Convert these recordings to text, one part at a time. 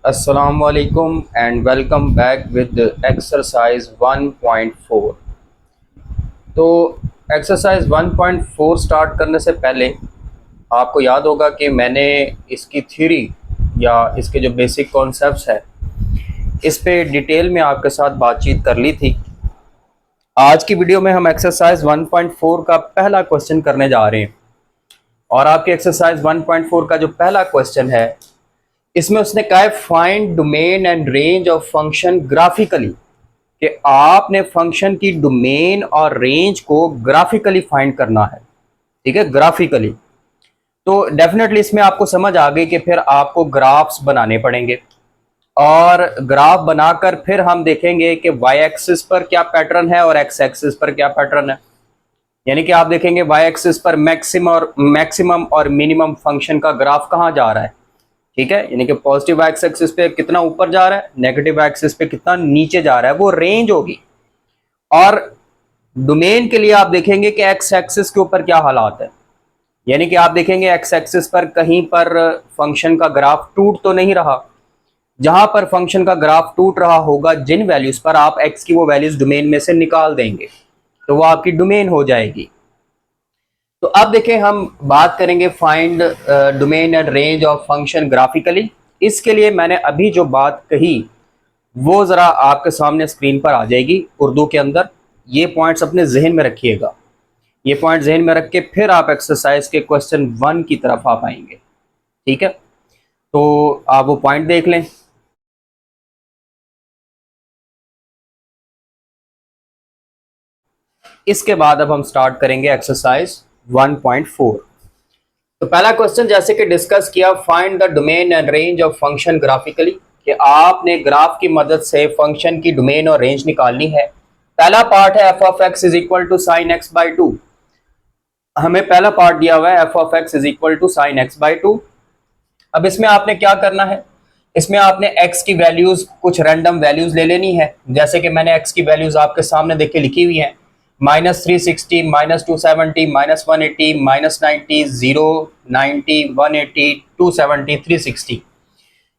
Assalamualaikum and welcome back with the exercise 1.4। तो exercise 1.4 start करने से पहले आपको याद होगा कि मैंने इसकी थ्योरी या इसके जो बेसिक कॉन्सेप्ट्स है इस पे डिटेल में आपके साथ बातचीत कर ली थी। आज की वीडियो में हम एक्सरसाइज 1.4 का पहला क्वेश्चन करने जा रहे हैं और आपके एक्सरसाइज 1.4 का जो पहला क्वेश्चन है इसमें उसने कहा है find domain and range of function graphically, कि आपने फंक्शन की डोमेन और रेंज को ग्राफिकली फाइंड करना है। ठीक है, ग्राफिकली। तो डेफिनेटली इसमें आपको समझ आ गई कि फिर आपको ग्राफ्स बनाने पड़ेंगे और ग्राफ बनाकर फिर हम देखेंगे कि वाई एक्सिस पर क्या पैटर्न है और एक्स एक्सिस पर क्या पैटर्न है। यानी कि आप देखेंगे वाई एक्सिस पर मैक्सिमम और मिनिमम फंक्शन का ग्राफ कहाँ जा रहा है। ठीक है, यानी कि पॉजिटिव एक्स एक्सिस पे कितना ऊपर जा रहा है, नेगेटिव एक्सिस पे कितना नीचे जा रहा है, वो रेंज होगी। और डोमेन के लिए आप देखेंगे कि एक्स एक्सिस के ऊपर क्या हालात है। यानी कि आप देखेंगे एक्स एक्सिस पर कहीं पर फंक्शन का ग्राफ टूट तो नहीं रहा। जहां पर फंक्शन का ग्राफ टूट रहा होगा, जिन वैल्यूज पर आप एक्स की वो वैल्यूज डोमेन में से निकाल देंगे तो वो आपकी डोमेन हो जाएगी। तो अब देखें, हम बात करेंगे find domain and range of function graphically. इसके लिए मैंने अभी जो बात कही वो ज़रा आपके सामने स्क्रीन पर आ जाएगी उर्दू के अंदर। ये पॉइंट्स अपने जहन में रखिएगा। ये पॉइंट जहन में रख के फिर आप एक्सरसाइज के क्वेश्चन 1 की तरफ आप आएंगे। ठीक है, तो आप वो पॉइंट देख लें। इसके बाद अब हम स्टार्ट करेंगे एक्सरसाइज 1.4। तो पहला क्वेश्चन जैसे कि डिस्कस किया, find the domain and range of function graphically, कि आपने ग्राफ की मदद से फंक्शन की डोमेन और रेंज निकालनी है। पहला पार्ट है f of x is equal to sine x by two. हमें पहला पार्ट दिया हुआ है f of x is equal to sine x by two. अब इसमें आपने क्या करना है, इसमें आपने एक्स की वैल्यूज कुछ रैंडम वैल्यूज ले लेनी है। जैसे कि मैंने एक्स की वैल्यूज आपके सामने देख के लिखी हुई है, -360, -270, -180, -90, 0, 90, 180, 270, 360।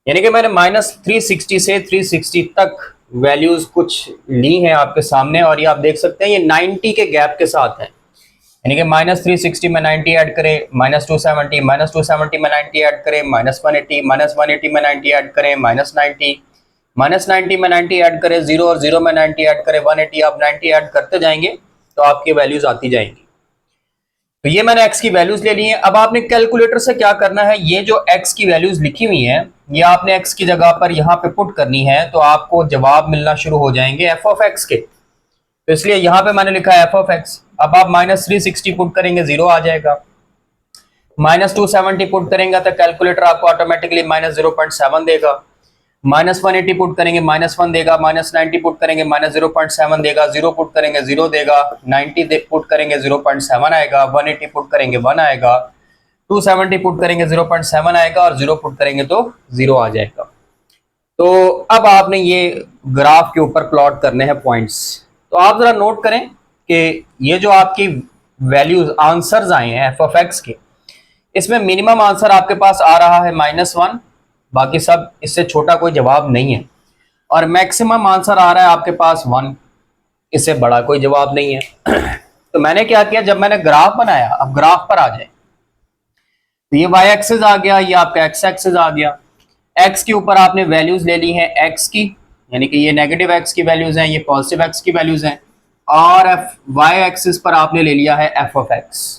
यानी कि मैंने -360 से 360 तक वैल्यूज कुछ ली हैं आपके सामने, और ये आप देख सकते हैं ये 90 के गैप के साथ है। यानी कि -360 में 90 ऐड करें, -270, -270 में 90 ऐड करें, -180, -180 में 90 ऐड करें, -90, -90 में 90 ऐड करें, 0 और 0 में 90 ऐड करें, 180। आप 90 ऐड करते जाएंगे तो आपकी वैल्यूज आती जाएंगी। तो ये मैंने x की वैल्यूज ले ली हैं। अब आपने कैलकुलेटर से क्या करना है, ये जो x की वैल्यूज लिखी हुई हैं ये आपने x की जगह पर यहाँ पे पुट करनी है, तो आपको जवाब मिलना शुरू हो जाएंगे f ऑफ x के। तो इसलिए यहाँ पे मैंने लिखा है f ऑफ x। अब आप -360 पुट करेंगे, 0 आ जाएगा। -270 पुट करेंगे तो कैलकुलेटर आपको ऑटोमेटिकली -0.7 देगा। -180 पुट करेंगे, -1 देगा। -90 पुट करेंगे, -0.7 देगा। 0 पुट करेंगे, 0 देगा। 90 पुट करेंगे, 0.7 आएगा। 180 पुट करेंगे, 1 आएगा। 270 पुट करेंगे, 0.7 आएगा। और 0 पुट करेंगे तो 0 आ जाएगा। तो अब आपने ये ग्राफ के ऊपर प्लॉट करने हैं पॉइंट्स। तो आप जरा नोट करें कि ये जो आपकी वैल्यूज आंसर्स आए हैं एफ ऑफ एक्स के, इसमें मिनिमम आंसर आपके पास आ रहा है -1, बाकी सब इससे छोटा कोई जवाब नहीं है। और मैक्सिमम आंसर आ रहा है आपके पास 1, इससे बड़ा कोई जवाब नहीं है। तो मैंने क्या किया, जब मैंने ग्राफ बनाया, अब ग्राफ पर आ जाए, तो ये वाई एक्सिस आ गया, ये आपका एक्स एक्सिस आ गया। एक्स के ऊपर आपने वैल्यूज ले ली हैं एक्स की, यानी कि ये नेगेटिव एक्स की वैल्यूज हैं, ये पॉजिटिव एक्स की वैल्यूज हैं। और एफ वाई एक्सिस पर आपने ले लिया है एफ ऑफ एक्स।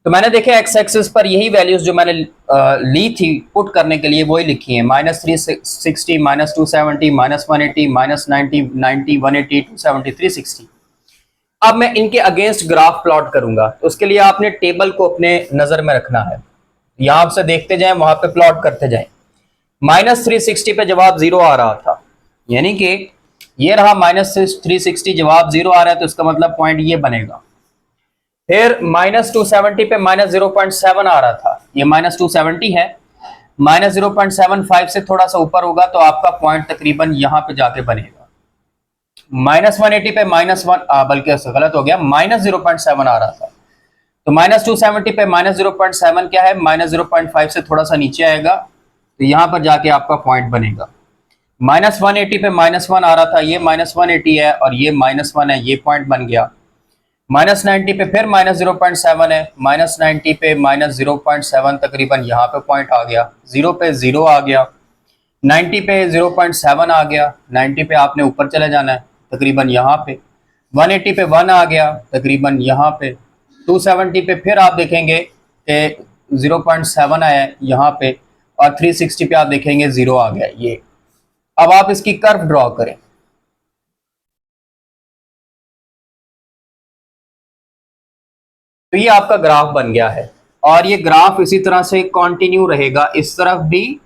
तो मैंने देखे एक्स एक्सिस पर यही वैल्यूज जो मैंने ली थी पुट करने के लिए वही लिखी है, -360, -270, -180, -90, 90, 180, 270, 360। अब मैं इनके अगेंस्ट ग्राफ प्लॉट करूंगा, तो उसके लिए आपने टेबल को अपने नजर में रखना है। यहां से देखते जाएं, वहां पे प्लॉट करते जाएं। -360 पे जवाब 0 आ रहा था, यानी कि ये रहा -360, जवाब 0 आ रहा है, तो इसका मतलब पॉइंट ये बनेगा। फिर -270 पे -0.7 आ रहा था, ये -270 है। -0.75 से थोड़ा सा ऊपर होगा तो आपका पॉइंट तकरीबन यहां पे जाके बनेगा। -180 पे -1, बल्कि गलत हो गया, -0.7 आ रहा था। तो -270 पे -0.7 क्या है, -0.5 से थोड़ा सा नीचे आएगा, तो यहाँ पर जाके आपका पॉइंट बनेगा। -180 पे -1 आ रहा था, ये -180 है और ये -1 है, ये पॉइंट बन गया। -90 पे फिर -0.7 है, -90 पे -0.7 तकरीबन यहाँ पे पॉइंट आ गया। 0 पे 0 आ गया, 90 पे 0.7 आ गया, 90 पे आपने ऊपर चले जाना है तकरीबन यहाँ पे। 180 पे 1 आ गया तकरीबन यहाँ पे। 270 पे फिर आप देखेंगे कि 0.7 आया है यहाँ पे, और 360 पे आप देखेंगे 0 आ गया ये। अब आप इसकी कर्व ड्रॉ करें। तो ये आपका ग्राफ बन गया है, और ये ग्राफ इसी तरह से कंटिन्यू रहेगा, इस तरफ भी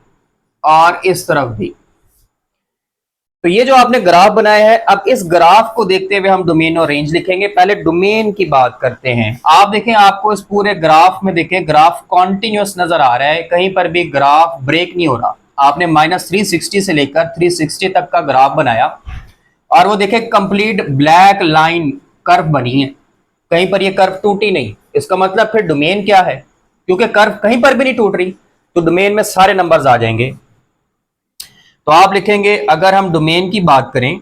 और इस तरफ भी। तो ये जो आपने ग्राफ बनाया है, अब इस ग्राफ को देखते हुए हम डोमेन और रेंज लिखेंगे। पहले डोमेन की बात करते हैं। आप देखें, आपको इस पूरे ग्राफ में देखें, ग्राफ कॉन्टिन्यूस नजर आ रहा है, कहीं पर भी ग्राफ ब्रेक नहीं हो रहा। आपने -360 से लेकर 360 तक का ग्राफ बनाया, और वो देखें कंप्लीट ब्लैक लाइन कर्व बनी है, कहीं पर ये कर्व टूटी नहीं। इसका मतलब फिर डोमेन क्या है, क्योंकि कर्व कहीं पर भी नहीं टूट रही, तो डोमेन में सारे नंबर्स आ जाएंगे। तो आप लिखेंगे, अगर हम डोमेन की बात करें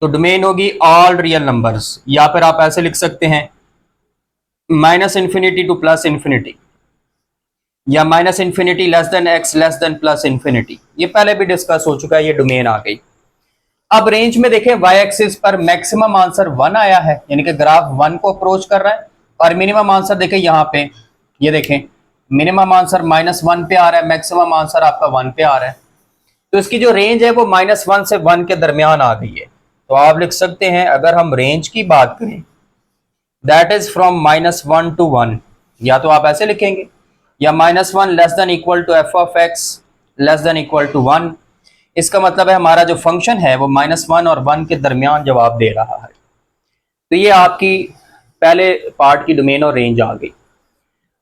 तो डोमेन होगी ऑल रियल नंबर्स, या फिर आप ऐसे लिख सकते हैं -∞ टू +∞, या -∞ less than x less than +∞। ये पहले भी डिस्कस हो चुका है, ये डोमेन आ गई। अब रेंज में देखें, y एक्सिस पर मैक्सिमम आंसर 1 आया है, यानी कि ग्राफ 1 को अप्रोच कर रहा है, और मिनिमम आंसर देखें यहाँ पे, ये देखें मिनिमम आंसर -1 पे आ रहा है, मैक्सिमम आंसर आपका 1 पे आ रहा है। तो इसकी जो रेंज है वो -1 से 1 के दरमियान आ गई है। तो आप लिख सकते हैं, अगर हम रेंज की बात करें, दैट इज फ्रॉम -1 to 1, या तो आप ऐसे लिखेंगे, या -1 less than equal to f(x) less than equal to 1। इसका मतलब है हमारा जो फंक्शन है वो -1 और 1 के दरमियान जवाब दे रहा है। तो ये आपकी पहले पार्ट की डोमेन और रेंज आ गई।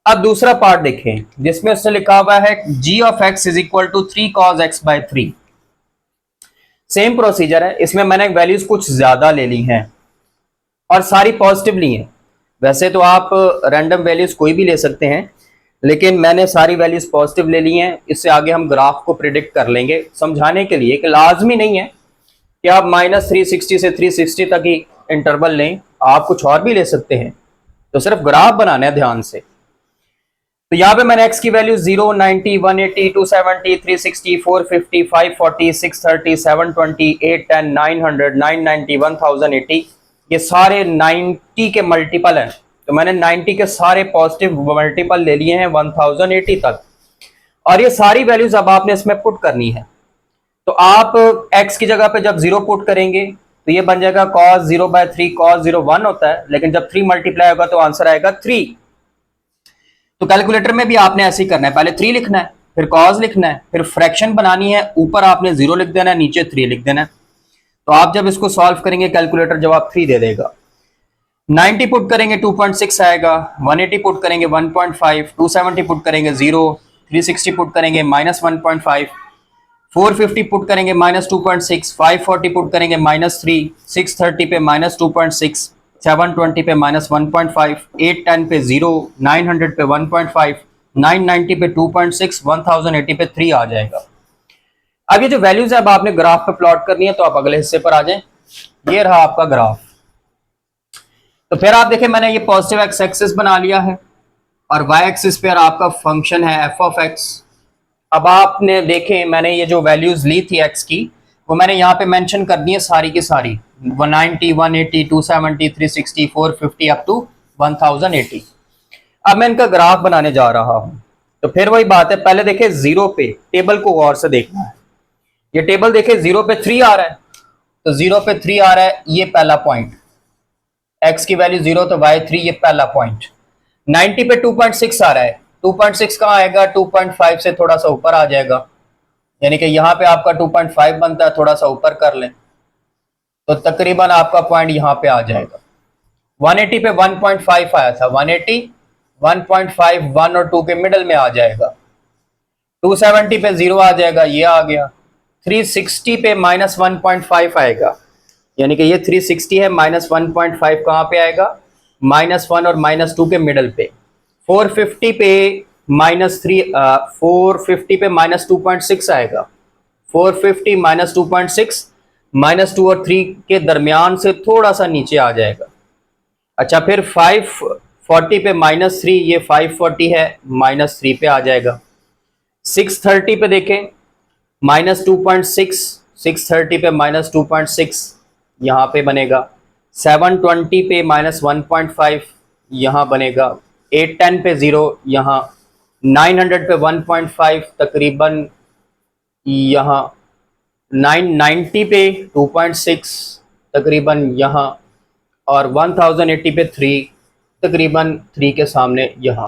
अब दूसरा पार्ट देखें, जिसमें उसने लिखा हुआ है g(x) is equal to 3 cos x/3। Same procedure है, इसमें मैंने वैल्यूज कुछ ज्यादा ले ली हैं और सारी पॉजिटिव ली हैं। वैसे तो आप रैंडम वैल्यूज कोई भी ले सकते हैं, लेकिन मैंने सारी वैल्यूज पॉजिटिव ले ली हैं। इससे आगे हम ग्राफ को प्रिडिक्ट कर लेंगे, समझाने के लिए कि लाजमी नहीं है कि आप -360 से 360 तक ही इंटरवल लें, आप कुछ और भी ले सकते हैं। तो सिर्फ ग्राफ बनाना है ध्यान से। तो यहाँ पे मैंने x की वैल्यू 0, 90, 180, 270, 360, 450, 540, 630, 720, 810, 900, 990, 1080, ये सारे 90 के मल्टीपल हैं। तो मैंने 90 के सारे पॉजिटिव मल्टीपल ले लिए हैं 1080 तक, और ये सारी वैल्यूज अब आपने इसमें पुट करनी है। तो आप x की जगह पे जब 0 पुट करेंगे तो ये बन जाएगा cos 0/3, cos 0 1 होता है, लेकिन जब 3 मल्टीप्लाई होगा तो आंसर आएगा 3। तो कैलकुलेटर में भी आपने ऐसे ही करना है, पहले 3 लिखना है, फिर cos लिखना है, फिर फ्रैक्शन बनानी है, ऊपर आपने 0 लिख देना है, नीचे 3 लिख देना है। तो आप जब इसको सॉल्व करेंगे कैलकुलेटर जवाब 3 दे देगा। 90 पुट करेंगे 2.6 आएगा, 180 पुट करेंगे 1.5, 270 पुट करेंगे 0, 360 पुट करेंगे -1.5, 450 पुट करेंगे -2.6, 540 पुट करेंगे -3, 630 पे -2.6, 720 पे -1.5, 810 पे 0, 900 पे 1.5, 990 पे 2.6, 1080 पे 3 आ जाएगा। अब ये जो वैल्यूज है अब आपने ग्राफ पे प्लॉट करनी है, तो आप अगले हिस्से पर आ जाएं। ये रहा आपका ग्राफ। तो फिर आप देखें, मैंने ये पॉजिटिव एक्स एक्सिस बना लिया है, और वाई एक्सिस पर आपका फंक्शन है f(x). अब आपने देखें, मैंने ये जो वैल्यूज ली थी x की, वो मैंने यहाँ पे मेंशन कर दी है सारी की सारी, 190, 180, 270, 360, 450 अप टू 1080। अब मैं इनका ग्राफ बनाने जा रहा हूं। तो फिर वही बात है, पहले देखें 0 पे, टेबल को गौर से देखना है। ये टेबल देखें 0 पे 3 आ रहा है, तो 0 पे 3 आ रहा है, ये पहला पॉइंट। x की वैल्यू 0 तो y 3, ये पहला पॉइंट। 90 पे 2.6 आ रहा है, 2.6 कहाँ आएगा, 2.5 से थोड़ा सा ऊपर आ जाएगा, यानी कि यहाँ पे आपका 2.5 बनता है, थोड़ा सा ऊपर कर लें तो तकरीबन आपका पॉइंट यहाँ पे आ जाएगा। 180 पे 1.5 आया था, 180, 1.5 1 और 2 के मिडल में आ जाएगा। 270 पे 0 आ जाएगा, ये आ गया। 360 पे -1.5 आएगा, यानी कि ये 360 है, -1.5 कहाँ पे आएगा, -1 और -2 के मिडल पे। 450 पे -3, 450 पे -2.6 आएगा। 450 -2.6, -2 और 3 के दरमियान से थोड़ा सा नीचे आ जाएगा। अच्छा, फिर 540 पे -3, ये 540 है, -3 पे आ जाएगा। 630 पे देखें, -2.6, 630 पे -2.6 यहाँ पे बनेगा। 720 पे -1.5 यहाँ बनेगा। 810 पे 0 यहाँ। 900 पे 1.5 तकरीबन यहाँ। 990 पे 2.6 तकरीबन यहाँ। और 1080 पे 3 तकरीबन 3 के सामने यहाँ।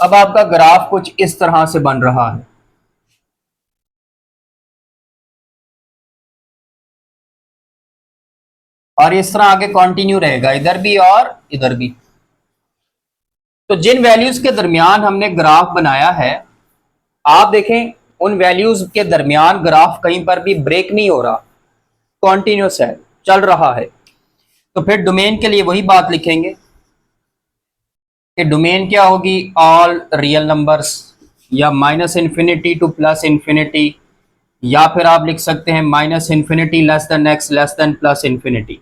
अब आपका ग्राफ कुछ इस तरह से बन रहा है। और इस तरह आगे कंटिन्यू रहेगा, इधर भी और इधर भी। तो जिन वैल्यूज के दरमियान हमने ग्राफ बनाया है, आप देखें उन वैल्यूज के दरमियान ग्राफ कहीं पर भी ब्रेक नहीं हो रहा, कॉन्टिन्यूस है, चल रहा है। तो फिर डोमेन के लिए वही बात लिखेंगे कि डोमेन क्या होगी, ऑल रियल नंबर्स, या -∞ टू +∞, या फिर आप लिख सकते हैं -∞ less than x less than +∞।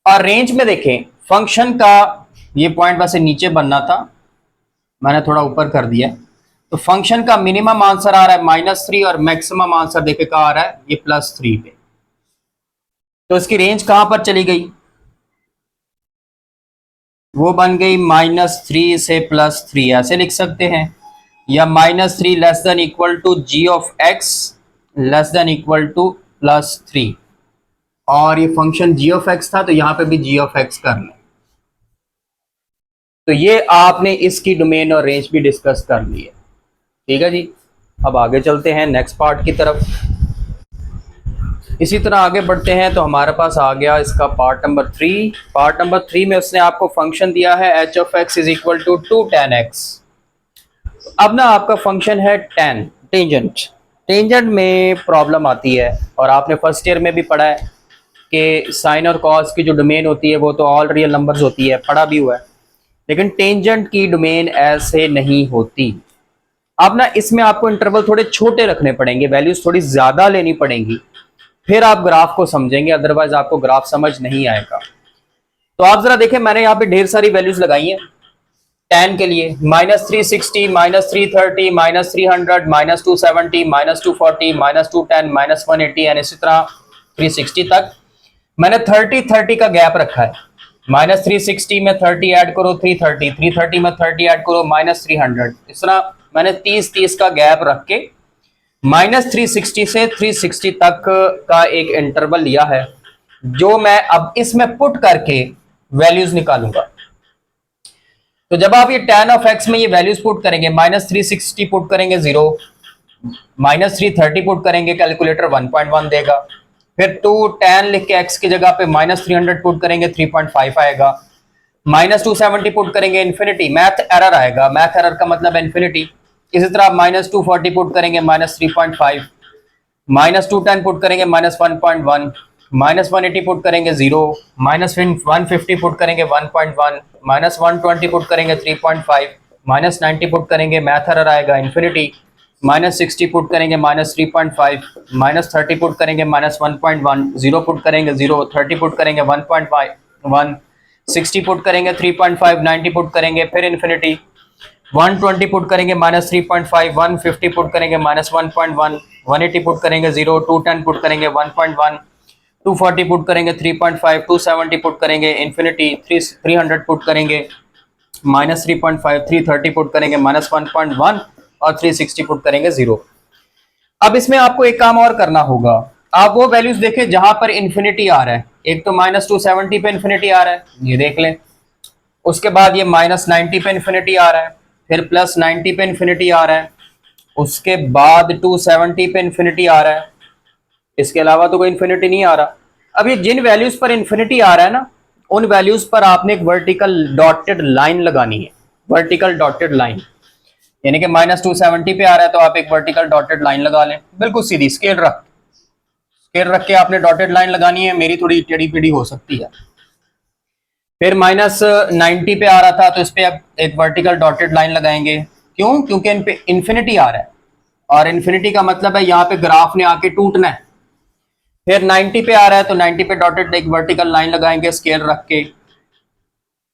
और रेंज में देखें फंक्शन का, ये पॉइंट वैसे नीचे बनना था, मैंने थोड़ा ऊपर कर दिया। तो फंक्शन का मिनिमम आंसर आ रहा है -3 और मैक्सिमम आंसर देखे कहाँ आ रहा है, ये +3 पे। तो इसकी रेंज कहां पर चली गई, वो बन गई -3 से +3, ऐसे लिख सकते हैं। या -3 less than equal to g(x) less than equal to +3। और ये फंक्शन g(x) था, तो यहां पे भी g(x) कर लें। तो ये आपने इसकी डोमेन और रेंज भी डिस्कस कर ली है। ठीक है जी, अब आगे चलते हैं नेक्स्ट पार्ट की तरफ। इसी तरह आगे बढ़ते हैं तो हमारे पास आ गया इसका पार्ट नंबर 3। पार्ट नंबर 3 में उसने आपको फंक्शन दिया है h(x) is equal to 2 tan x। अब ना आपका फंक्शन है tan, टेंजेंट। टेंजेंट में प्रॉब्लम आती है, और आपने फर्स्ट ईयर में भी पढ़ा है कि साइन और कॉस की जो डोमेन होती है वो तो ऑल रियल नंबर्स होती है, पढ़ा भी हुआ है। लेकिन टेंजेंट की डोमेन ऐसे नहीं होती। अब ना इसमें आपको इंटरवल थोड़े छोटे रखने पड़ेंगे, वैल्यूज थोड़ी ज्यादा लेनी पड़ेंगी, फिर आप ग्राफ को समझेंगे, अदरवाइज आपको ग्राफ समझ नहीं आएगा। तो आप जरा देखें, मैंने यहाँ पे ढेर सारी वैल्यूज लगाई हैं tan के लिए। -360, -330, -300, -270, -240, -210, -180 एंड इसी तरह 360 तक। मैंने 30 का गैप रखा है। -360 में 30 ऐड करो 330, 330 में 30 ऐड करो -300। इस तरह मैंने 30 का गैप रख के -360 से 360 तक का एक इंटरवल लिया है, जो मैं अब इसमें पुट करके वैल्यूज निकालूंगा। तो जब आप ये tan ऑफ x में ये वैल्यूज पुट करेंगे, -360 पुट करेंगे 0, -330 पुट करेंगे कैलकुलेटर 1.1 देगा। फिर 2 tan लिख के x की जगह पे -300 पुट करेंगे 3.5 आएगा। -270 पुट करेंगे इन्फिनिटी, मैथ एरर आएगा, मैथ एरर का मतलब इन्फिनिटी। इसी तरह -240 पुट करेंगे -3.5, -210 पुट करेंगे -1.1, -180 पुट करेंगे 0, -150 पुट करेंगे 1.1, -120 पुट करेंगे 3.5, -90 पुट करेंगे, मैथ एरर आएगा इन्फिनिटी। -60 पुट करेंगे -3.5, -30 पुट करेंगे -1.1, 0 पुट करेंगे 0, 30 पुट करेंगे 1.1, 60 पुट करेंगे 3.5, 90 पुट करेंगे फिर इन्फिनिटी। 120 पुट करेंगे -3.5, 150 पुट करेंगे -1.1, 180 पुट करेंगे 0, 210 पुट करेंगे 1.1, 240 पुट करेंगे 3.5, 270 पुट करेंगे इन्फिनिटी, 300 पुट करेंगे -3.5, 330 पुट करेंगे -1.1 और 360 पुट करेंगे 0। अब इसमें आपको एक काम और करना होगा, आप वो वैल्यूज देखें जहां पर इन्फिनिटी आ रहा है। एक तो -270 पे इन्फिनिटी आ रहा है, ये देख लें। उसके बाद ये -90 पे इन्फिनिटी आ रहा है, फिर +90 पे इन्फिनिटी आ रहा है, उसके बाद 270 पे इन्फिनिटी आ रहा है। इसके अलावा तो कोई इन्फिनिटी नहीं आ रहा। अब ये जिन वैल्यूज पर इन्फिनिटी आ रहा है ना, उन वैल्यूज पर आपने एक वर्टिकल डॉटेड लाइन लगानी है, वर्टिकल डॉटेड लाइन। यानी कि -270 पे आ रहा है तो आप एक वर्टिकल डॉटेड लाइन लगा लें, बिल्कुल सीधी, स्केल रख के आपने डॉटेड लाइन लगानी है। मेरी थोड़ी टेढ़ी पीढ़ी हो सकती है। फिर -90 पे आ रहा था तो इस पे अब एक वर्टिकल डॉटेड लाइन लगाएंगे। क्यों? क्योंकि इन पे इन्फिनिटी आ रहा है और इन्फिनिटी का मतलब है यहाँ पे ग्राफ ने आके टूटना है। फिर 90 पे आ रहा है तो 90 पे डॉटेड एक वर्टिकल लाइन लगाएंगे स्केल रख के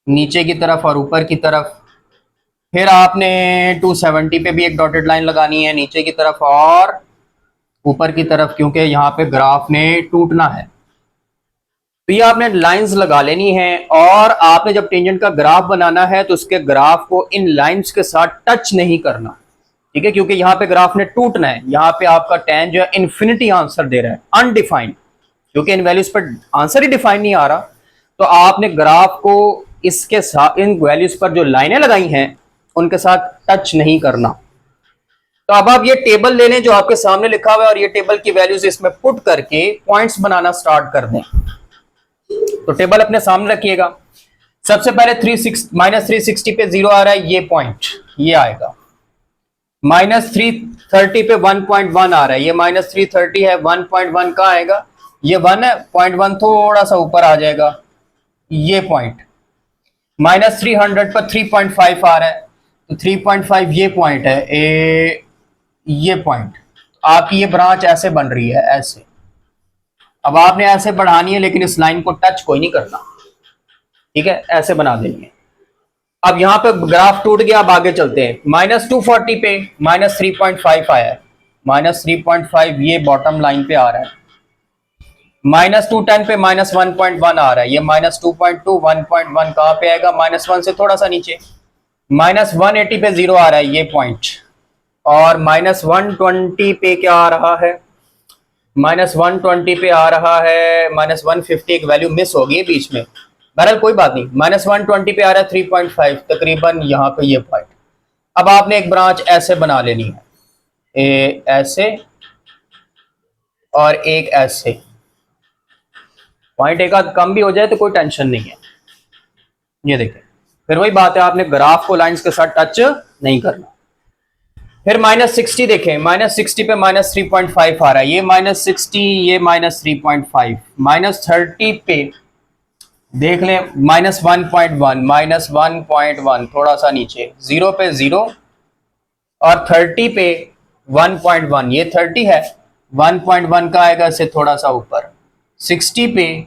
नीचे की तरफ और ऊपर की तरफ। फिर आपने 270 पे भी एक डॉटेड लाइन लगानी है नीचे की तरफ और ऊपर की तरफ, क्योंकि यहाँ पे ग्राफ ने टूटना है। तो ये आपने लाइंस लगा लेनी है और आपने जब टेंजेंट का ग्राफ बनाना है तो उसके ग्राफ को इन लाइंस के साथ टच नहीं करना, ठीक है, क्योंकि यहाँ पे ग्राफ ने टूटना है। यहाँ पे आपका tan जो है इन्फिनिटी आंसर दे रहा है, अनडिफाइंड, क्योंकि इन वैल्यूज पर आंसर ही डिफाइन नहीं आ रहा। तो आपने ग्राफ को इसके साथ इन वैल्यूज पर जो लाइनें लगाई हैं उनके साथ टच नहीं करना। तो अब आप ये टेबल ले लें जो आपके सामने लिखा हुआ है और ये टेबल की वैल्यूज इसमें पुट करके पॉइंट्स बनाना स्टार्ट कर दें। तो टेबल अपने सामने रखिएगा। सबसे पहले -360 पे 0 आ रहा है, ये पॉइंट ये आएगा। -330 पे 1.1 आ रहा है, ये -330 है, 1.1 का आएगा, ये 1 है, 0.1 थोड़ा सा ऊपर आ जाएगा, ये पॉइंट। -300 पर 3.5 आ रहा है तो 3.5 ये पॉइंट है, ये पॉइंट। आपकी ये ब्रांच ऐसे बन रही है, ऐसे। अब आपने ऐसे बढ़ानी है लेकिन इस लाइन को टच कोई नहीं करना, ठीक है, ऐसे बना देनी है। अब यहां पे ग्राफ टूट गया, अब आगे चलते हैं। -240 पे -3.5 आया है, -3.5 ये बॉटम लाइन पे आ रहा है। -210 पे -1.1 आ रहा है, ये -2.2 1.1 कहां पे आएगा? -1 से थोड़ा सा नीचे। -180 पे 0 आ रहा है, ये पॉइंट। और -120 पे क्या आ रहा है? -120 पे आ रहा है -150, एक वैल्यू मिस हो गई बीच में, बहरहाल कोई बात नहीं। -120 पे आ रहा है 3.5, तकरीबन यहाँ पे ये पॉइंट। अब आपने एक ब्रांच ऐसे बना लेनी है, ऐसे और एक ऐसे। पॉइंट एक आध कम भी हो जाए तो कोई टेंशन नहीं है। ये देखें, फिर वही बात है, आपने ग्राफ को लाइंस के साथ टच नहीं करना। फिर -60 देखें, -60 पे -3.5 आ रहा है, ये -60, ये -3.5। -30 पे देख लें -1.1, -1.1 थोड़ा सा नीचे, 0 पे 0 और 30 पे 1.1, ये 30 है, 1.1 का आएगा इससे थोड़ा सा ऊपर। 60 पे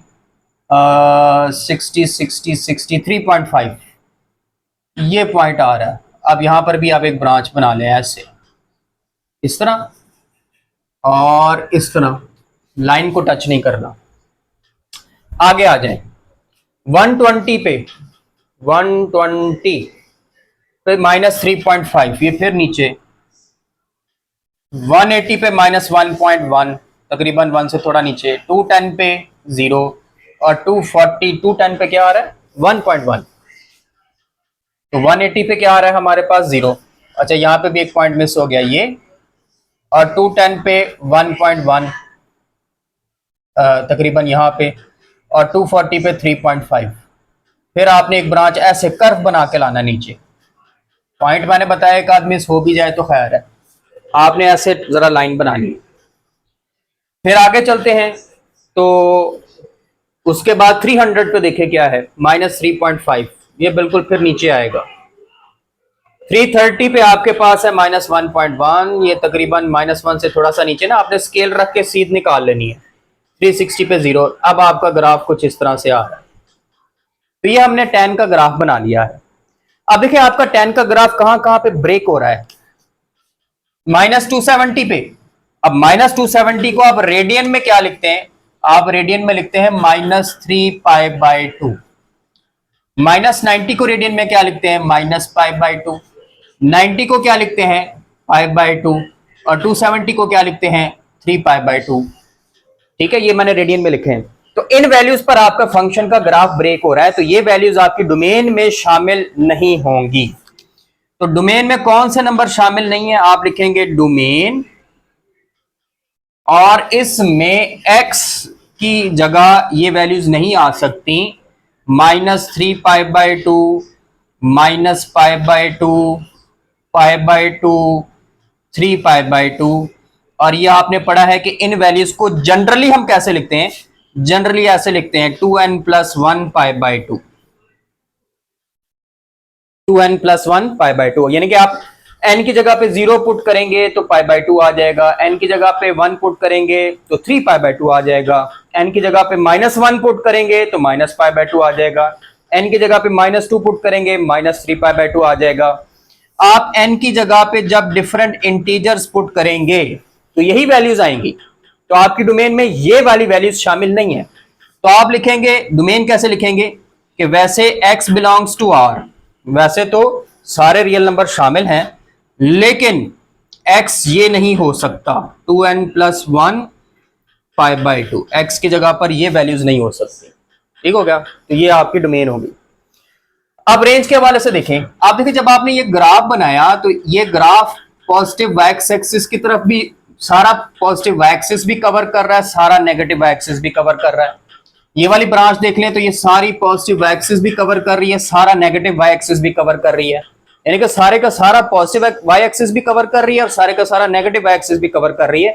63.5 ये पॉइंट आ रहा है। अब यहां पर भी आप एक ब्रांच बना लें ऐसे, इस तरह और इस तरह, लाइन को टच नहीं करना। आगे आ जाए 120 पे -3.5, ये फिर नीचे। 180 पे -1.1, तकरीबन 1 से थोड़ा नीचे। 210 पे 0 और 210 पे क्या आ रहा है? 1.1। तो 180 पे क्या आ रहा है हमारे पास? 0। अच्छा, यहां पे भी एक पॉइंट मिस हो गया, ये। और 210 पे 1.1 तकरीबन यहां पे, और 240 पे 3.5। फिर आपने एक ब्रांच ऐसे कर्व बना के लाना नीचे। पॉइंट मैंने बताया एक आध मिस हो भी जाए तो खैर है, आपने ऐसे जरा लाइन बनानी। फिर आगे चलते हैं तो उसके बाद 300 पे देखे क्या है, -3.5, ये बिल्कुल फिर नीचे आएगा। 330 पे आपके पास है -1.1, ये तकरीबन -1 से थोड़ा सा नीचे ना, आपने स्केल रख के सीध निकाल लेनी है। 360 पे 0। अब आपका ग्राफ कुछ इस तरह से आ रहा है। तो ये हमने tan का ग्राफ बना लिया है। अब देखिए आपका tan का ग्राफ कहां कहां पे ब्रेक हो रहा है। -270 पे। अब -270 को आप रेडियन में क्या लिखते हैं? आप रेडियन में लिखते हैं -3π/2। -90 को रेडियन में क्या लिखते हैं? -π/2। 90 को क्या लिखते हैं? π/2। और 270 को क्या लिखते हैं? 3π/2। ठीक है, ये मैंने रेडियन में लिखे हैं। तो इन वैल्यूज पर आपका फंक्शन का ग्राफ ब्रेक हो रहा है, तो ये वैल्यूज आपकी डोमेन में शामिल नहीं होंगी। तो डोमेन में कौन से नंबर शामिल नहीं है? आप लिखेंगे डोमेन, और इसमें x की जगह ये वैल्यूज नहीं आ सकती। -3π/2, -π/2, π/2, 3π/2। और ये आपने पढ़ा है कि इन वैल्यूज को जनरली हम कैसे लिखते हैं? जनरली ऐसे लिखते हैं 2n + 1 π/2। 2n+1 π/2, यानी कि आप n की जगह पे 0 पुट करेंगे तो π/2 आ जाएगा, n की जगह पे 1 पुट करेंगे तो 3 π/2 आ जाएगा, n की जगह पे -1 पुट करेंगे तो -π/2 आ जाएगा, n की जगह पे -2 पुट करेंगे -3 π/2 आ जाएगा। आप n की जगह पे जब डिफरेंट इंटीजर्स पुट करेंगे तो यही वैल्यूज आएंगी, तो आपकी डोमेन में ये वाली वैल्यूज शामिल नहीं है। तो आप लिखेंगे डोमेन कैसे लिखेंगे कि वैसे x बिलोंग्स टू r, वैसे तो सारे रियल नंबर शामिल हैं लेकिन x ये नहीं हो सकता, 2n+1 π/2, x की जगह पर ये वैल्यूज नहीं हो सकती। ठीक हो गया, तो ये आपकी डोमेन होगी। अब रेंज के हवाले से देखें, आप देखिए जब आपने ये ग्राफ बनाया तो ये ग्राफ पॉजिटिव एक्स एक्सिस की तरफ भी, सारा पॉजिटिव एक्सिस भी कवर कर रहा है, सारा नेगेटिव एक्सिस भी कवर कर रहा है। ये वाली ब्रांच देख लें तो ये सारी पॉजिटिव एक्सिस भी कवर कर रही है, सारा नेगेटिव वाई एक्सिस भी कवर कर रही है, यानी कि सारे का सारा पॉजिटिव वाई एक्सिस भी कवर कर रही है और सारे का सारा नेगेटिव वाई एक्सिस भी कवर कर रही है।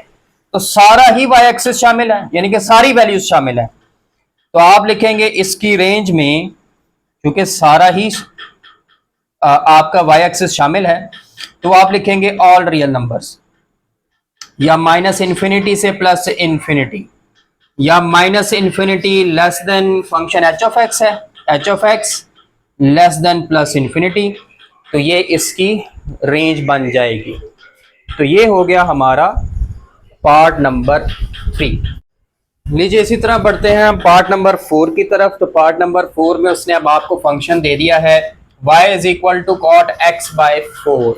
तो सारा ही वाई एक्सिस शामिल है, यानी कि सारी वैल्यूज शामिल है। तो आप लिखेंगे इसकी रेंज में, क्योंकि सारा ही आपका वाई एक्सिस शामिल है, तो आप लिखेंगे ऑल रियल नंबर्स, या -∞ से +∞, या -∞ लेस देन फंक्शन h(x) है, h(x) लेस देन +∞, तो ये इसकी रेंज बन जाएगी। तो ये हो गया हमारा पार्ट नंबर 3। लीजिए इसी तरह बढ़ते हैं हम पार्ट नंबर 4 की तरफ। तो पार्ट नंबर 4 में उसने अब आपको फंक्शन दे दिया है y = cot x/4,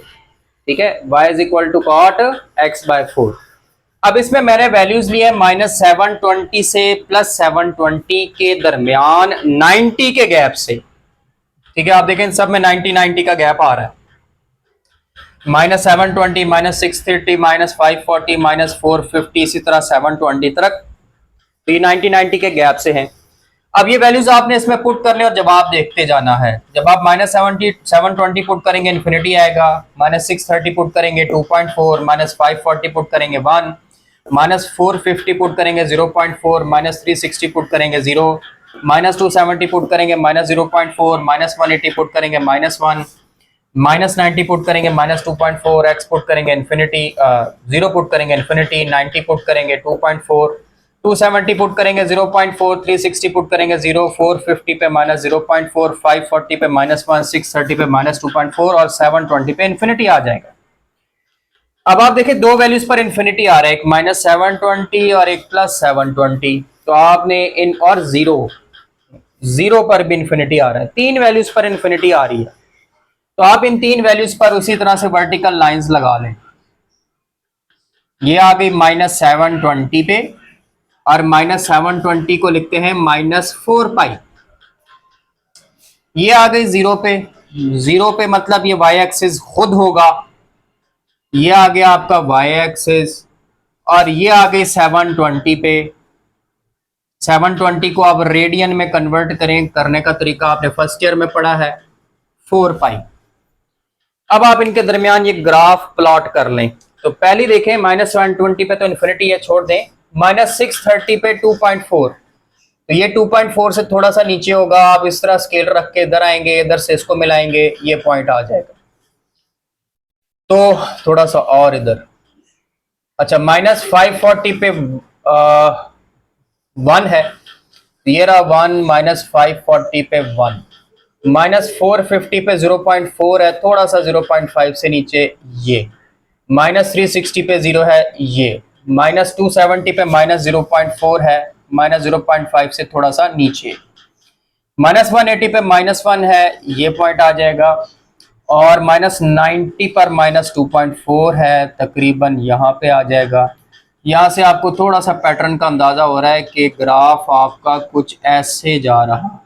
ठीक है, y = cot x/4। अब इसमें मैंने वैल्यूज लिए -720 से +720 के दरमियान 90 के गैप से, ठीक है। आप देखें सब में 90 का गैप आ रहा है, -720, -630, -540, -450, इसी तरह 720 तक, तो ये 90 के गैप से हैं। अब ये वैल्यूज आपने इसमें पुट करने और जवाब देखते जाना है। जब आप -720 पुट करेंगे इन्फिनिटी आएगा, -630 पुट करेंगे 2.4, -540 पुट करेंगे 1, -450 पुट करेंगे 0.4, -360 पुट करेंगे 0, -270 पुट करेंगे -0.4, -180 पुट करेंगे -1, -90 पुट करेंगे -2.4, x पुट करेंगे इन्फिनिटी, 0 पुट करेंगे इन्फिनिटी, 90 पुट करेंगे 2.4, 270 पुट करेंगे 0.4, 360 पुट करेंगे 0, 450 पे -0.4, 540 पे -1, 630 पे -2.4 और 720 पे इन्फिनिटी आ जाएगा। अब आप देखिए दो वैल्यूज पर इन्फिनिटी आ रहा है, एक -720 और एक +720, तो आपने इन और 0 पर भी इन्फिनिटी आ रहा है, 3 वैल्यूज पर इन्फिनिटी आ रही है। तो आप इन 3 वैल्यूज पर उसी तरह से वर्टिकल लाइंस लगा लें। ये आ गई -720 पे और -720 को लिखते हैं -4π। ये आ गई 0 पे, 0 पे मतलब ये वाई एक्सिस खुद होगा, ये आ गया आपका वाई एक्सिस, और ये आ गई 720 पे। 720 को आप रेडियन में कन्वर्ट करने का तरीका आपने फर्स्ट ईयर में पढ़ा है, 4π। अब आप इनके दरमियान ये ग्राफ प्लॉट कर लें। तो पहली देखें -720 पे तो इन्फिनिटी है, छोड़ दें, -630 पे 2.4, तो ये 2.4 से थोड़ा सा नीचे होगा। आप इस तरह स्केल रख के इधर आएंगे, इधर से इसको मिलाएंगे, ये पॉइंट आ जाएगा। तो थोड़ा सा और इधर, अच्छा -540 पे 1 है, ये रहा 1, -540 पे 1, -450 पे 0.4 है, थोड़ा सा 0.5 से नीचे, ये -360 पे 0 है, ये -270 पे -0.4 है, -0.5 से थोड़ा सा नीचे, -180 पे -1 है, ये पॉइंट आ जाएगा, और -90 पर -2.4 है, तकरीबन यहाँ पे आ जाएगा। यहाँ से आपको थोड़ा सा पैटर्न का अंदाजा हो रहा है कि ग्राफ आपका कुछ ऐसे जा रहा है,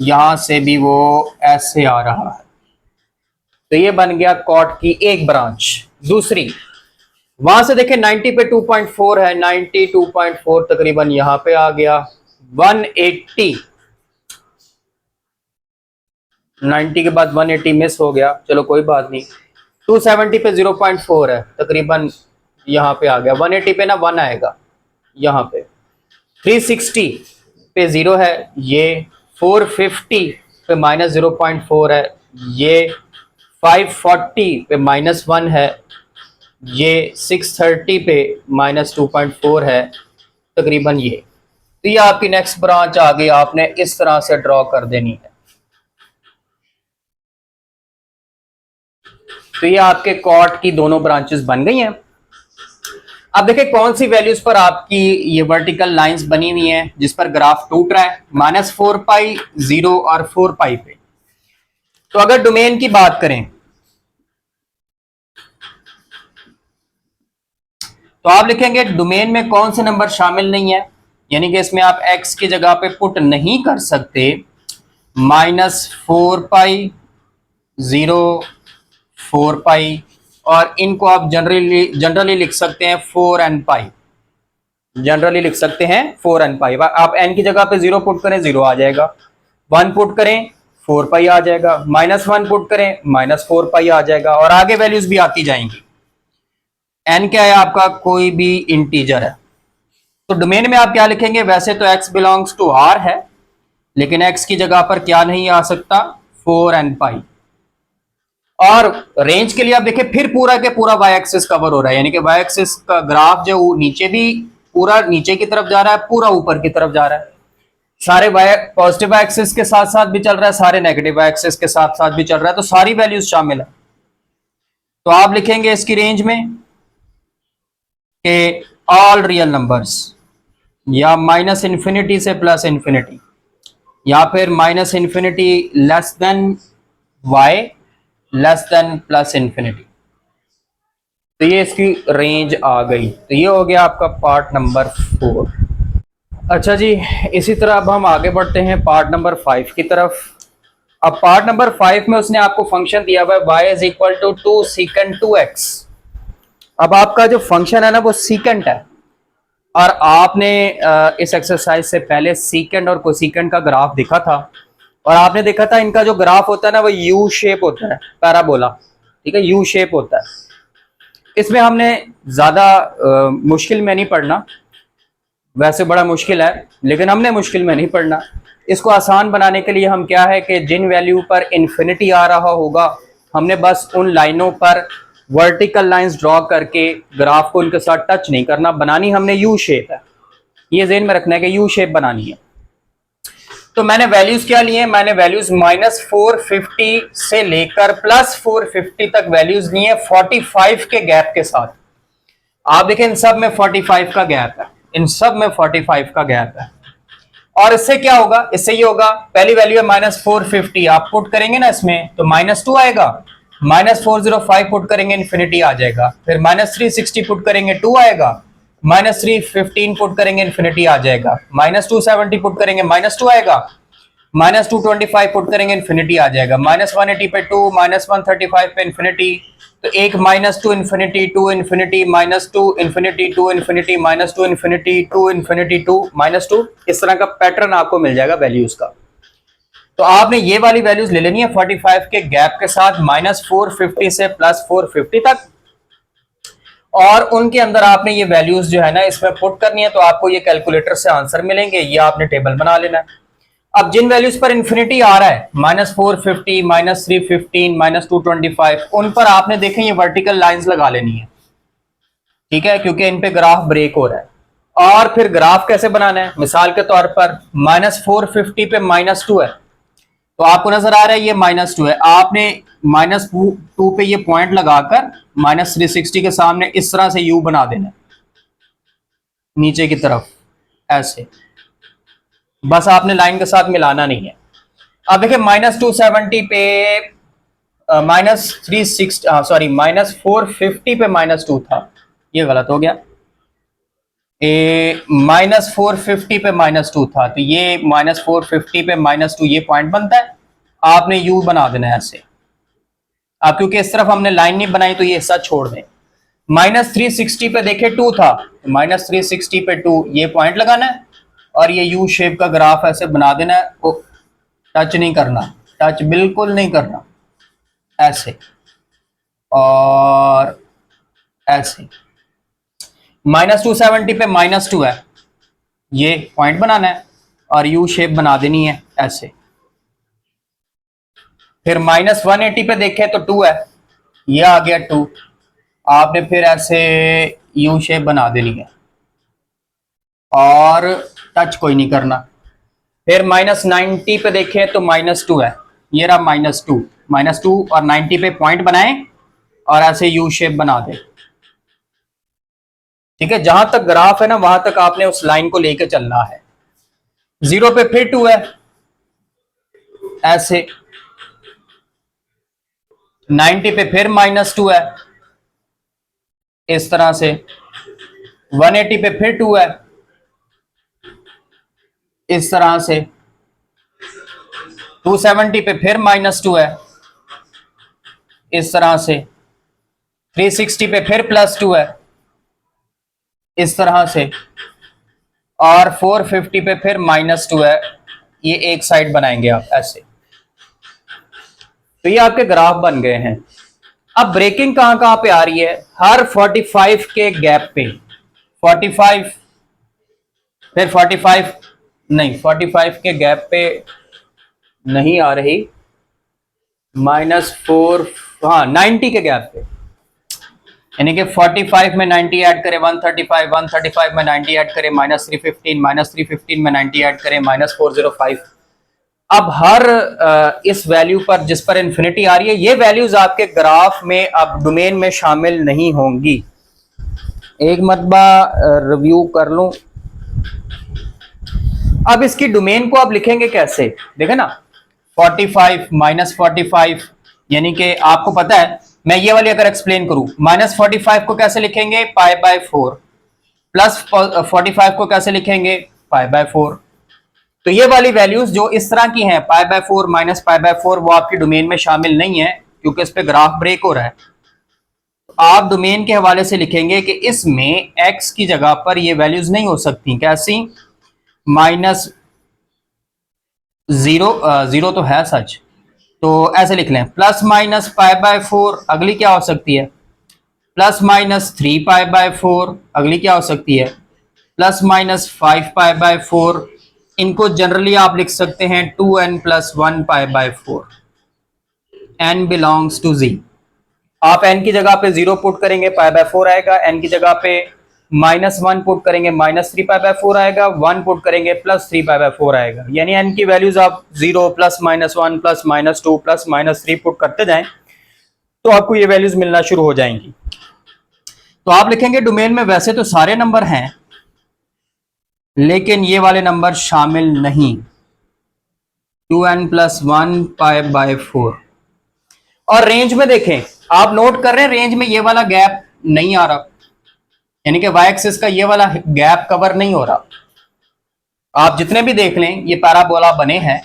यहाँ से भी वो ऐसे आ रहा है। तो ये बन गया कॉट की एक ब्रांच। दूसरी, वहां से देखें 90 पे 2.4 है, 90 2.4 तकरीबन यहां पे आ गया, 180, 90 के बाद 180 मिस हो गया, चलो कोई बात नहीं। 270 पे 0.4 है, तकरीबन यहां पे आ गया, 180 पे ना 1 आएगा यहां पे, 360 पे 0 है, ये 450 पे -0.4 है, ये 540 पे -1 है, ये 630 पे -2.4 है तकरीबन ये। तो ये आपकी नेक्स्ट ब्रांच आ गई, आपने इस तरह से ड्रॉ कर देनी है। तो ये आपके कॉर्ड की दोनों ब्रांचेस बन गई हैं। अब देखिए कौन सी वैल्यूज पर आपकी ये वर्टिकल लाइंस बनी हुई हैं जिस पर ग्राफ टूट रहा है, -4 पाई, 0 और 4 पाई पे। तो अगर डोमेन की बात करें तो आप लिखेंगे डोमेन में कौन से नंबर शामिल नहीं है, यानी कि इसमें आप x की जगह पे पुट नहीं कर सकते। -4 पाई, 0, 4 पाई, और इनको आप जनरली लिख सकते हैं 4n पाई। जनरली लिख सकते हैं 4n पाई। आप n की जगह पे 0 पुट करें, 0 आ जाएगा। 1 पुट करें, 4 पाई आ जाएगा। -1 पुट करें, -4 पाई आ जाएगा, और आगे वैल्यूज भी आती जाएंगी। n क्या है आपका, कोई भी इंटीजर है। तो डोमेन में आप क्या लिखेंगे, वैसे तो x बिलोंग्स टू r है, लेकिन x की जगह पर क्या नहीं आ सकता, 4n पाई। और रेंज के लिए आप देखिए फिर पूरा के पूरा y एक्सिस कवर हो रहा है, यानी कि y एक्सिस का ग्राफ जो नीचे भी पूरा नीचे की तरफ जा रहा है, पूरा ऊपर की तरफ जा रहा है। सारे पॉजिटिव y एक्सिस के साथ साथ भी चल रहा है, सारे नेगेटिव y एक्सिस के साथ साथ भी चल रहा है, तो सारी वैल्यूज शामिल है। तो आप लिखेंगे इसकी रेंज में कि ऑल रियल नंबर्स, या -∞ से +∞, या फिर -∞ less than y less than +∞। तो ये इसकी रेंज आ गई। तो ये हो गया आपका पार्ट नंबर 4। अच्छा जी, इसी तरह अब हम आगे बढ़ते हैं पार्ट नंबर 5 की तरफ। अब पार्ट नंबर 5 में उसने आपको फंक्शन दिया हुआ है y is equal to 2 secant 2x। अब आपका जो फंक्शन है ना वो सीकेंट है, और आपने इस एक्सरसाइज से पहले सीकेंट और कोसीकेंट का ग्राफ देखा था, और आपने देखा था इनका जो ग्राफ होता है ना वो यू शेप होता है, पैराबोला, ठीक है, यू शेप होता है। इसमें हमने ज्यादा मुश्किल में नहीं पढ़ना, वैसे बड़ा मुश्किल है लेकिन हमने मुश्किल में नहीं पढ़ना। इसको आसान बनाने के लिए हम क्या है कि जिन वैल्यू पर इन्फिनिटी आ रहा होगा, हमने बस उन लाइनों पर वर्टिकल लाइंस ड्रॉ करके ग्राफ को उनके साथ टच नहीं करना, बनानी हमने यू शेप है। ये ज़हन में रखना है कि यू शेप बनानी है। तो मैंने वैल्यूज क्या लिए, मैंने वैल्यूज -450 से लेकर +450 तक वैल्यूज लिए 45 के गैप के साथ। आप देखें इन सब में 45 का गैप है, इन सब में 45 का गैप है। और इससे क्या होगा, इससे ये होगा, पहली वैल्यू है -450, आप पुट करेंगे ना इसमें तो -2 आएगा, -405 पुट करेंगे इन्फिनिटी आ जाएगा, फिर -360 पुट करेंगे 2 आएगा, -315 पुट करेंगे इन्फिनिटी आ जाएगा, -270 पुट करेंगे -2 आएगा, -225 पुट करेंगे इन्फिनिटी आ जाएगा, -180 पे 2, -135 पे इन्फिनिटी, तो एक -2 infinity, 2 infinity, -2 infinity, 2 infinity, -2 infinity, 2 infinity, 2 -2, इस तरह का पैटर्न आपको मिल जाएगा वैल्यूज का। तो आपने ये वाली वैल्यूज ले लेनी है 45 के गैप के साथ, -450 से +450 तक, और उनके अंदर आपने ये वैल्यूज जो है ना इसमें पुट करनी है। तो आपको ये कैलकुलेटर से आंसर मिलेंगे, ये आपने टेबल बना लेना है। अब जिन वैल्यूज पर इन्फिनिटी आ रहा है, -450, -315, -225, उन पर आपने देखें ये वर्टिकल लाइंस लगा लेनी है, ठीक है, क्योंकि इन पे ग्राफ ब्रेक हो रहा है। और फिर ग्राफ कैसे बनाना है, मिसाल के तौर पर -450 पे -2 है, तो आपको नजर आ रहा है ये -2 है, आपने -2 पे ये पॉइंट लगाकर -360 के सामने इस तरह से यू बना देना नीचे की तरफ ऐसे, बस आपने लाइन के साथ मिलाना नहीं है। अब देखिए -270 पे -360 सॉरी -450 पे -2 था, ये गलत हो गया, -450 पे -2 था, तो ये -450 पे -2 ये पॉइंट बनता है, आपने यू बना देना है ऐसे। अब क्योंकि इस तरफ हमने लाइन नहीं बनाई तो ये हिस्सा छोड़ दें। -360 पे देखे 2 था, तो -360 पे 2 ये पॉइंट लगाना है, और ये यू शेप का ग्राफ ऐसे बना देना है, वो टच नहीं करना, टच बिल्कुल नहीं करना, ऐसे और ऐसे। -270 पे -2 है, ये पॉइंट बनाना है और यू शेप बना देनी है ऐसे। फिर -180 पे देखें तो 2 है, ये आ गया 2। आपने फिर ऐसे यू शेप बना देनी है और टच कोई नहीं करना। फिर -90 पे देखें तो -2 है, ये रहा -2। -2 और 90 पे पॉइंट बनाएं और ऐसे यू शेप बना दें। ठीक है, जहां तक ग्राफ है ना वहां तक आपने उस लाइन को लेके चलना है। 0 पे फिर 2 है, ऐसे 90 पे फिर -2 है, इस तरह से 180 पे फिर 2 है, इस तरह से 270 पे फिर -2 है, इस तरह से 360 पे फिर +2 है, इस तरह से, और 450 पे फिर -2 है। ये एक साइड बनाएंगे आप ऐसे। तो ये आपके ग्राफ बन गए हैं। अब ब्रेकिंग कहां कहां पे आ रही है? हर 45 के गैप पे, 45 फिर 45 नहीं, 45 के गैप पे नहीं आ रही, -4, हाँ 90 के गैप पे, यानी कि 45 में 90 ऐड करें 135, 135 में 90 ऐड करें -315, -315 में 90 ऐड करें -405। अब हर इस वैल्यू पर जिस पर इन्फिनिटी आ रही है, ये वैल्यूज आपके ग्राफ में अब डोमेन में शामिल नहीं होंगी। एक मरतबा रिव्यू कर लूं। अब इसकी डोमेन को आप लिखेंगे कैसे? देखें ना, 45 -45, यानी कि आपको पता है, मैं ये वाली अगर एक्सप्लेन करूं, -45 को कैसे लिखेंगे? π/4, +45 को कैसे लिखेंगे? π/4। तो ये वाली वैल्यूज जो इस तरह की हैं, π/4 -π/4, वो आपकी डोमेन में शामिल नहीं है क्योंकि इस पे ग्राफ ब्रेक हो रहा है। तो आप डोमेन के हवाले से लिखेंगे कि इसमें x की जगह पर ये वैल्यूज नहीं हो सकती। कैसी? -0 तो है सच, तो ऐसे लिख लें, +-π/4, अगली क्या हो सकती है? +-3π/4, अगली क्या हो सकती है? +-5π/4। इनको जनरली आप लिख सकते हैं 2n + 1π/4, n belongs to z। आप n की जगह पे 0 पुट करेंगे, π/4 आएगा। n की जगह पे -1 पुट करेंगे, -3π/4 आएगा। 1 पुट करेंगे, +3π/4 आएगा। यानी n की वैल्यूज आप 0 +-1 +-2 +-3 पुट करते जाएं तो आपको ये वैल्यूज मिलना शुरू हो जाएंगी। तो आप लिखेंगे डोमेन में वैसे तो सारे नंबर हैं, लेकिन ये वाले नंबर शामिल नहीं, 2n + 1π/4। और रेंज में देखें, आप नोट कर रहे हैं रेंज में ये वाला गैप नहीं आ रहा, यानी कि वाई एक्सिस का ये वाला गैप कवर नहीं हो रहा। आप जितने भी देख लें ये पैराबोला बने हैं,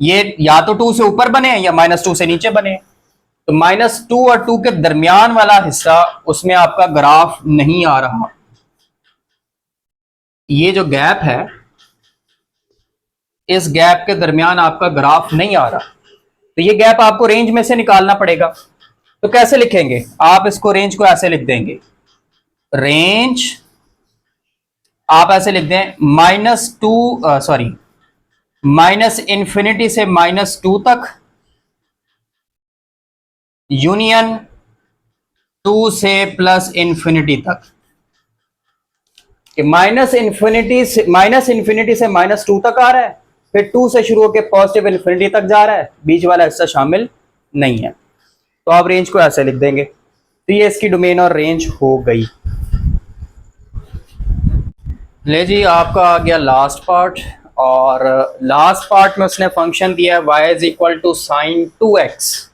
ये या तो 2 से ऊपर बने हैं या -2 से नीचे बने हैं। तो -2 और 2 के दरमियान वाला हिस्सा, उसमें आपका ग्राफ नहीं आ रहा। ये जो गैप है, इस गैप के दरमियान आपका ग्राफ नहीं आ रहा, तो ये गैप आपको रेंज में से निकालना पड़ेगा। तो कैसे लिखेंगे? आप इसको रेंज को ऐसे लिख देंगे, रेंज आप ऐसे लिख दें -∞ से -2 तक, यूनियन 2 से +∞ तक। कि -∞ से -2 तक आ रहा है, फिर 2 से शुरू होकर +∞ तक जा रहा है, बीच वाला हिस्सा शामिल नहीं है। तो आप रेंज को ऐसे लिख देंगे। तो ये इसकी डोमेन और रेंज हो गई। ले जी, आपका आ गया लास्ट पार्ट, और लास्ट पार्ट में उसने फंक्शन दिया है y = sin 2x।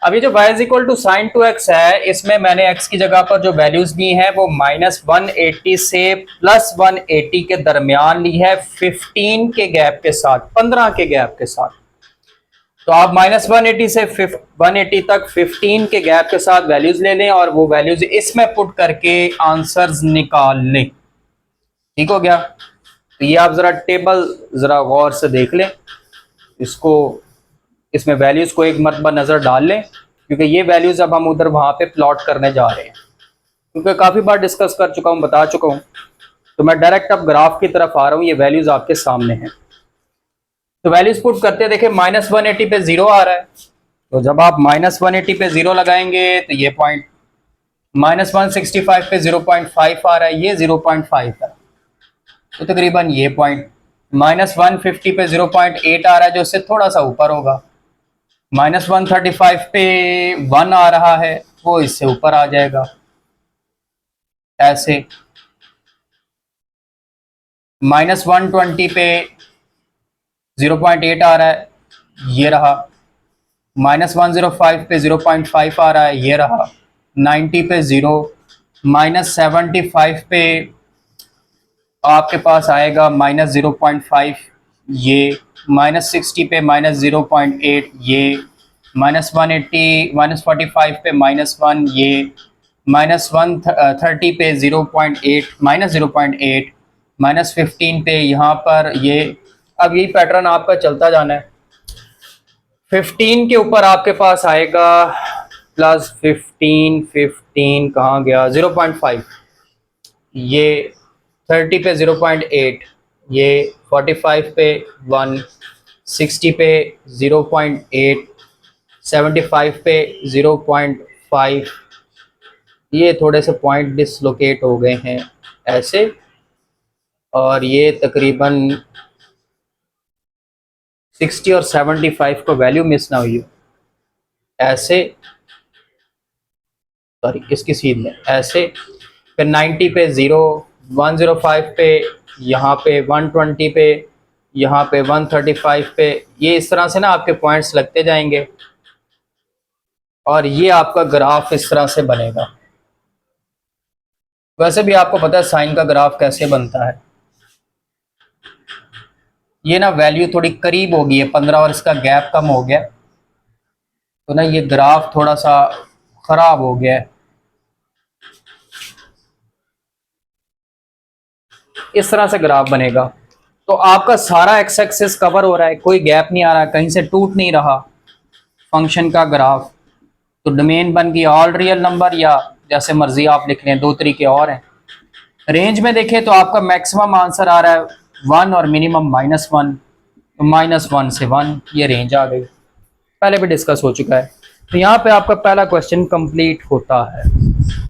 अब ये जो y = sin 2x है, इसमें मैंने x की जगह पर जो वैल्यूज दी हैं वो -180 से +180 के दरमियान ली है, 15 के गैप के साथ, 15 के गैप के साथ। तो आप -180 से 180 तक 15 के गैप के साथ वैल्यूज ले लें और वो वैल्यूज इसमें पुट करके आंसर्स निकाल लें। ठीक हो गया? तो ये आप जरा टेबल जरा गौर से देख लें, इसको, इसमें वैल्यूज को एक मरतबा नजर डाल लें, क्योंकि ये वैल्यूज अब हम उधर वहां पे प्लॉट करने जा रहे हैं। क्योंकि काफी बार डिस्कस कर चुका हूं, बता चुका हूं, तो मैं डायरेक्ट अब ग्राफ की तरफ आ रहा हूं। ये वैल्यूज आपके सामने हैं। तो वैल्यूज पुट करते हैं, देखिए -180 पे 0 आ रहा है, तो जब आप -180 पे 0 लगाएंगे तो ये पॉइंट, -165 पे 0.5 आ रहा है, ये 0.5 है, तो तकरीबन ये पॉइंट, -150 पे 0.8 आ रहा है जो इससे थोड़ा सा ऊपर होगा, -135 पे 1 आ रहा है वो इससे ऊपर आ जाएगा ऐसे, -120 पे 0.8 आ रहा है, ये रहा, -105 पे 0.5 आ रहा है, ये रहा, 90 पे 0, -75 पे आपके पास आएगा -0.5, ये -60 पे -0.8, ये -180 -45 पे -1, ये -130 पे 0.8 -0.8, -15 पे यहाँ पर ये। अब यही पैटर्न आपका चलता जाना है, 15 के ऊपर आपके पास आएगा +15, 15 कहाँ गया 0.5, ये 30 पे 0.8, ये 45 पे 1, 60 पे 0.8, 75 पे 0.5, ये थोड़े से पॉइंट डिसलोकेट हो गए हैं ऐसे, और ये तकरीबन 60 और 75 को वैल्यू मिस ना हुई हो ऐसे, सॉरी इसकी सीध में ऐसे, फिर 90 पे 0, 105 पे, यहाँ पे 120 पे, यहाँ पे 135 पे, ये इस तरह से ना आपके पॉइंट्स लगते जाएंगे और ये आपका ग्राफ इस तरह से बनेगा। वैसे भी आपको पता है साइन का ग्राफ कैसे बनता है, ये ना वैल्यू थोड़ी करीब हो गई है 15 और इसका गैप कम हो गया, तो ना ये ग्राफ थोड़ा सा खराब हो गया है, इस तरह से ग्राफ बनेगा। तो आपका सारा एक्स एक्सिस कवर हो रहा है, कोई गैप नहीं आ रहा, कहीं से टूट नहीं रहा फंक्शन का ग्राफ, तो डोमेन बन गई ऑल रियल नंबर, या जैसे मर्जी आप लिख लें, दो तरीके और हैं। रेंज में देखें तो आपका मैक्सिमम आंसर आ रहा है 1 और मिनिमम -1, तो -1 से 1 ये रेंज आ गई, पहले भी डिस्कस हो चुका है। तो यहाँ पे आपका पहला क्वेश्चन कंप्लीट होता है।